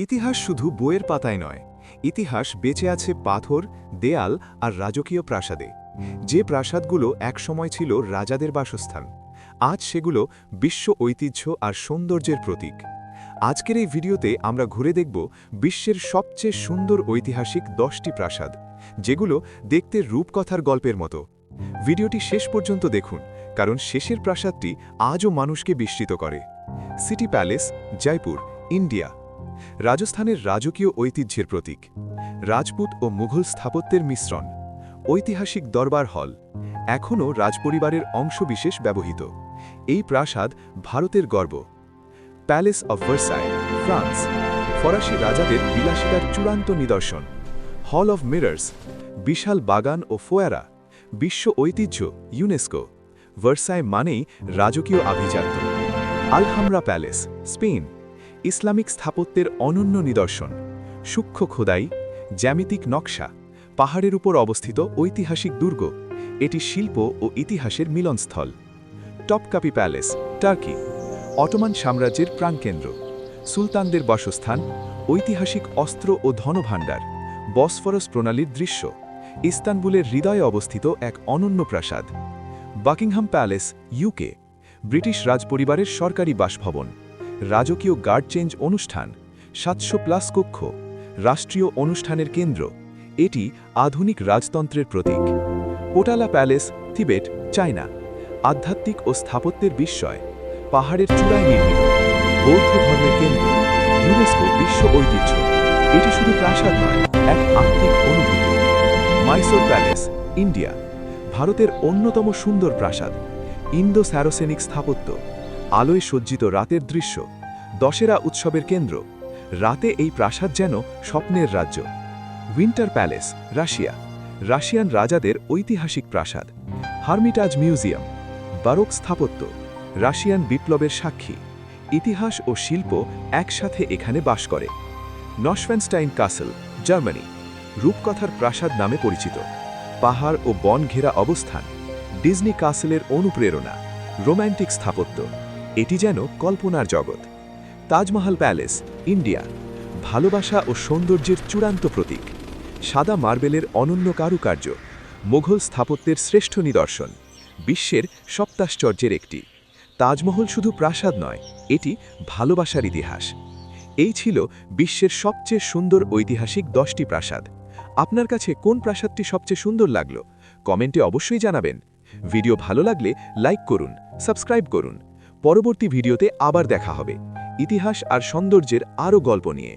ইতিহাস শুধু বইয়ের পাতায় নয়, ইতিহাস বেঁচে আছে পাথর, দেয়াল আর রাজকীয় প্রাসাদে। যে প্রাসাদগুলো একসময় ছিল রাজাদের বাসস্থান, আজ সেগুলো বিশ্ব ঐতিহ্য আর সৌন্দর্যের প্রতীক। আজকের এই ভিডিওতে আমরা ঘুরে দেখব বিশ্বের সবচেয়ে সুন্দর ঐতিহাসিক 10টি প্রাসাদ, যেগুলো দেখতে রূপকথার গল্পের মতো। ভিডিওটি শেষ পর্যন্ত দেখুন, কারণ শেষের প্রাসাদটি আজও মানুষকে বিস্মিত করে। City palace, Jaipur, India. রাজস্থানের রাজকীয় ঐতিহ্যের প্রতীক, রাজপুত ও মুঘল স্থাপত্যের মিশ্রণ। ঐতিহাসিক দরবার হল, এখনও রাজপরিবারের অংশবিশেষ ব্যবহৃত। এই প্রাসাদ ভারতের গর্ব। প্যালেস অফ ভার্সাই, ফ্রান্স, ফরাসি রাজাদের বিলাসিতার চূড়ান্ত নিদর্শন। হল অফ মিরর্স, বিশাল বাগান ও ফোয়ারা, বিশ্ব ঐতিহ্য ইউনেস্কো। ভার্সাই মানেই রাজকীয় আভিজাত্য। আলহামরা প্যালেস, স্পেন, ইসলামিক স্থাপত্যের অনন্য নিদর্শন। সূক্ষ্ম খোদাই, জ্যামিতিক নকশা, পাহাড়ের উপর অবস্থিত ঐতিহাসিক দুর্গ। এটি শিল্প ও ইতিহাসের মিলনস্থল। টপকাপি প্যালেস, টার্কি, অটোমান সাম্রাজ্যের প্রাণকেন্দ্র। সুলতানদের বাসস্থান, ঐতিহাসিক অস্ত্র ও ধনভাণ্ডার, বসফরাস প্রণালীর দৃশ্য। ইস্তানবুলের হৃদয়ে অবস্থিত এক অনন্য প্রাসাদ। বাকিংহাম প্যালেস, ইউকে, ব্রিটিশ রাজপরিবারের সরকারি বাসভবন। রাজকীয় গার্ড চেঞ্জ অনুষ্ঠান, 700+ কক্ষ, রাষ্ট্রীয় অনুষ্ঠানের কেন্দ্র। এটি আধুনিক রাজতন্ত্রের প্রতীক। পোটালা প্যালেস, তিবেট, চায়না, আধ্যাত্মিক ও স্থাপত্যের বিস্ময়। পাহাড়ের চূড়ায় নির্মিত, বৌদ্ধ ধর্মের কেন্দ্র। ইউনেস্কো বিশ্ব ঐতিহ্য। এটি শুধু প্রাসাদ নয়, এক আত্মিক অনুভূতি। মাইসোর প্যালেস, ইন্ডিয়া, ভারতের অন্যতম সুন্দর প্রাসাদ। ইন্দো স্যারোসেনিক স্থাপত্য, আলোয় সজ্জিত রাতের দৃশ্য। দশেরা উৎসবের কেন্দ্র। রাতে এই প্রাসাদ যেন স্বপ্নের রাজ্য। উইন্টার প্যালেস, রাশিয়া, রাশিয়ান রাজাদের ঐতিহাসিক প্রাসাদ। হার্মিটাজ মিউজিয়াম, বারোক স্থাপত্য, রাশিয়ান বিপ্লবের সাক্ষী। ইতিহাস ও শিল্প একসাথে এখানে বাস করে। নশভেনস্টাইন কাসল, জার্মানি, রূপকথার প্রাসাদ নামে পরিচিত। পাহাড় ও বন ঘেরা অবস্থান। ডিজনি কাসলের অনুপ্রেরণা, রোম্যান্টিক স্থাপত্য। এটি যেন কল্পনার জগৎ। তাজমহল প্যালেস, ইন্ডিয়া, ভালোবাসা ও সৌন্দর্যের চূড়ান্ত প্রতীক। সাদা মার্বেলের অনন্য কারুকার্য, মোঘল স্থাপত্যের শ্রেষ্ঠ নিদর্শন। বিশ্বের সপ্তাশ্চর্যের একটি। তাজমহল শুধু প্রাসাদ নয়, এটি ভালোবাসার ইতিহাস। এই ছিল বিশ্বের সবচেয়ে সুন্দর ঐতিহাসিক 10টি প্রাসাদ। আপনার কাছে কোন প্রাসাদটি সবচেয়ে সুন্দর লাগলো? কমেন্টে অবশ্যই জানাবেন। ভিডিও ভালো লাগলে লাইক করুন, সাবস্ক্রাইব করুন। পরবর্তী ভিডিওতে আবার দেখা হবে ইতিহাস আর সৌন্দর্যের আরও গল্প নিয়ে।